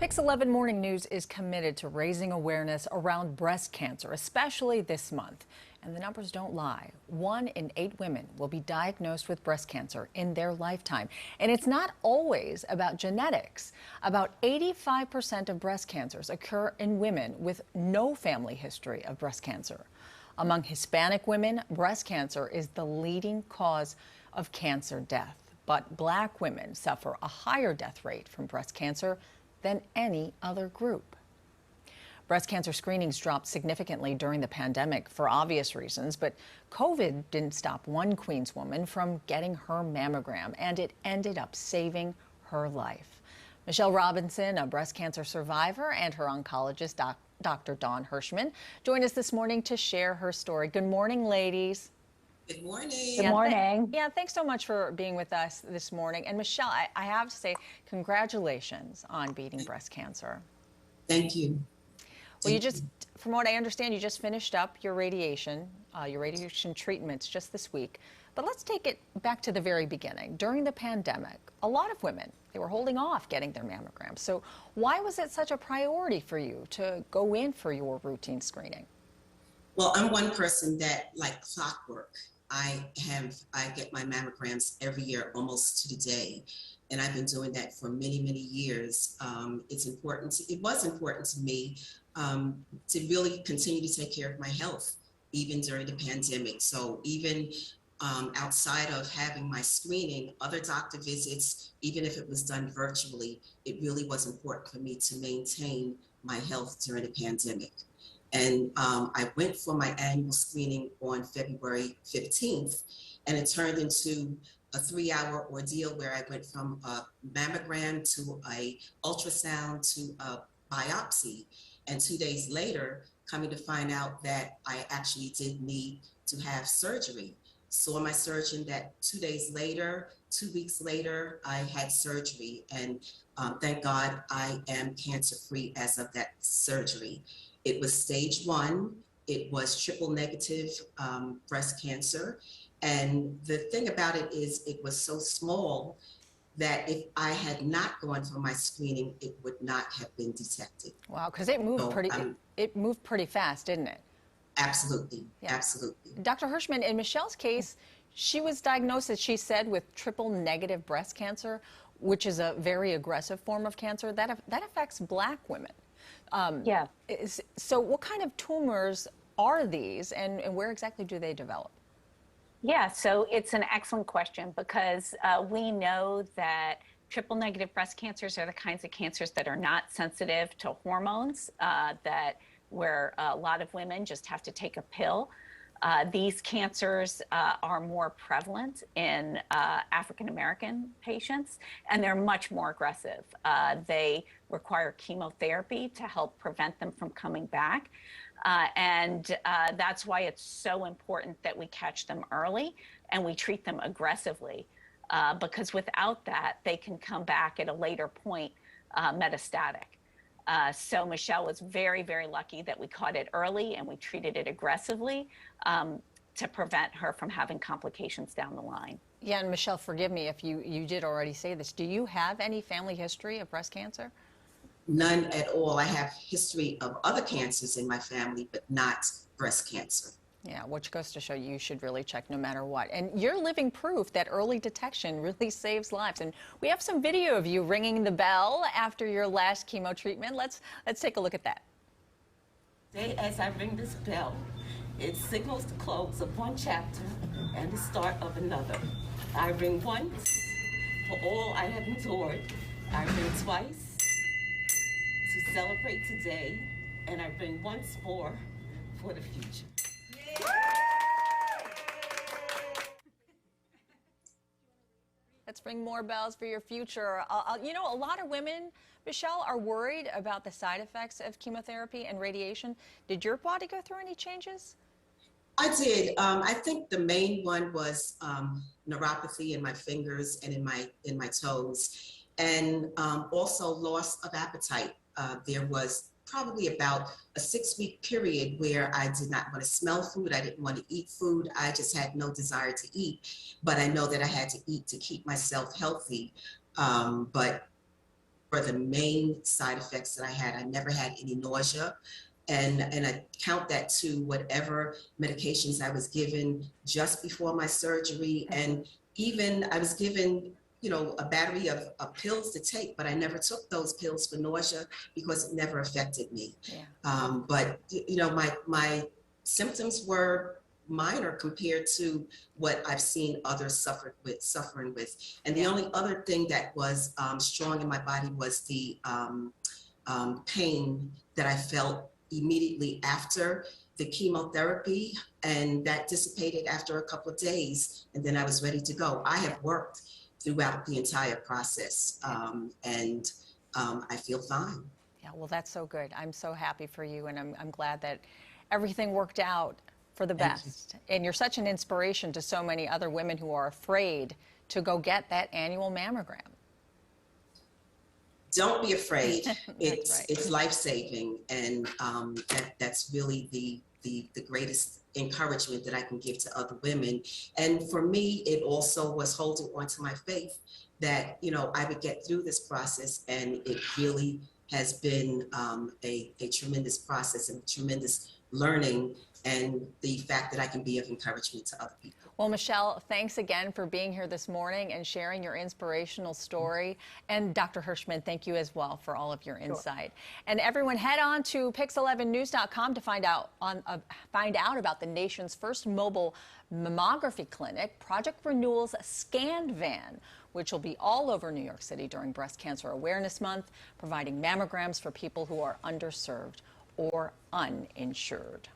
PIX11 Morning News is committed to raising awareness around breast cancer, especially this month. And the numbers don't lie. 1 in 8 women will be diagnosed with breast cancer in their lifetime. And it's not always about genetics. About 85% of breast cancers occur in women with no family history of breast cancer. Among Hispanic women, breast cancer is the leading cause of cancer death. But Black women suffer a higher death rate from breast cancer than any other group. Breast cancer screenings dropped significantly during the pandemic for obvious reasons, but COVID didn't stop one Queens woman from getting her mammogram, and it ended up saving her life. Michelle Robinson, a breast cancer survivor, and her oncologist, Dr. Hershman, joined us this morning to share her story. Good morning, ladies. Good morning. Good morning. Thanks so much for being with us this morning. And Michelle, I have to say, congratulations on beating breast cancer. Thank you. Well, from what I understand, you just finished up your radiation treatments just this week. But let's take it back to the very beginning. During the pandemic, a lot of women, they were holding off getting their mammograms. So why was it such a priority for you to go in for your routine screening? Well, I'm one person that, like clockwork, I get my mammograms every year, almost to the day. And I've been doing that for many, many years. It was important to me to really continue to take care of my health, even during the pandemic. So even outside of having my screening, other doctor visits, even if it was done virtually, it really was important for me to maintain my health during the pandemic. And I went for my annual screening on February 15th, and it turned into a 3-hour ordeal where I went from a mammogram to a ultrasound to a biopsy. And 2 days later, coming to find out that I actually did need to have surgery. Saw my surgeon that 2 days later, 2 weeks later, I had surgery. And thank God I am cancer-free as of that surgery. It was stage 1. It was triple negative breast cancer. And the thing about it is it was so small that if I had not gone for my screening, it would not have been detected. Wow, because it moved it moved pretty fast, didn't it? Absolutely, yeah. Absolutely. Dr. Hershman, in Michelle's case, she was diagnosed, as she said, with triple negative breast cancer, which is a very aggressive form of cancer that affects Black women. Yeah. So what kind of tumors are these, and where exactly do they develop? Yeah, so it's an excellent question because we know that triple negative breast cancers are the kinds of cancers that are not sensitive to hormones, where a lot of women just have to take a pill. These cancers are more prevalent in African American patients, and they're much more aggressive. They require chemotherapy to help prevent them from coming back. And that's why it's so important that we catch them early and we treat them aggressively, because without that, they can come back at a later point metastatic. So Michelle was very, very lucky that we caught it early and we treated it aggressively to prevent her from having complications down the line. Yeah, and Michelle, forgive me if you did already say this. Do you have any family history of breast cancer? None at all. I have history of other cancers in my family, but not breast cancer. Yeah, which goes to show you should really check no matter what. And you're living proof that early detection really saves lives. And we have some video of you ringing the bell after your last chemo treatment. Let's take a look at that. Today, as I ring this bell, it signals the close of one chapter and the start of another. I ring once for all I have endured. I ring twice to celebrate today, and I ring once more for the future. Let's ring more bells for your future. You know, a lot of women, Michelle, are worried about the side effects of chemotherapy and radiation. Did your body go through any changes? I did. I think the main one was neuropathy in my fingers and in my toes, and also loss of appetite. There was probably about a 6-week period where I did not want to smell food. I didn't want to eat food. I just had no desire to eat, but I know that I had to eat to keep myself healthy. But the main side effects that I had. I never had any nausea. And I count that to whatever medications I was given just before my surgery. And even I was given, you know, a battery of pills to take, but I never took those pills for nausea because it never affected me. Yeah. But, you know, my symptoms were minor compared to what I've seen others suffering with. And the only other thing that was strong in my body was the pain that I felt immediately after the chemotherapy, and that dissipated after a couple of days, and then I was ready to go. I have worked throughout the entire process, and I feel fine. Yeah, well, that's so good. I'm so happy for you, and I'm glad that everything worked out for the best. And you're such an inspiration to so many other women who are afraid to go get that annual mammogram. Don't be afraid. It's It's life-saving, and that's really the greatest encouragement that I can give to other women. And for me, it also was holding on to my faith that, you know, I would get through this process, and it really has been a tremendous process and tremendous learning, and the fact that I can be of encouragement to other people. Well, Michelle, thanks again for being here this morning and sharing your inspirational story. And Dr. Hershman, thank you as well for all of your insight. And everyone, head on to PIX11news.com to find out about the nation's first mobile mammography clinic, Project Renewal's ScanVan, which will be all over New York City during Breast Cancer Awareness Month, providing mammograms for people who are underserved or uninsured.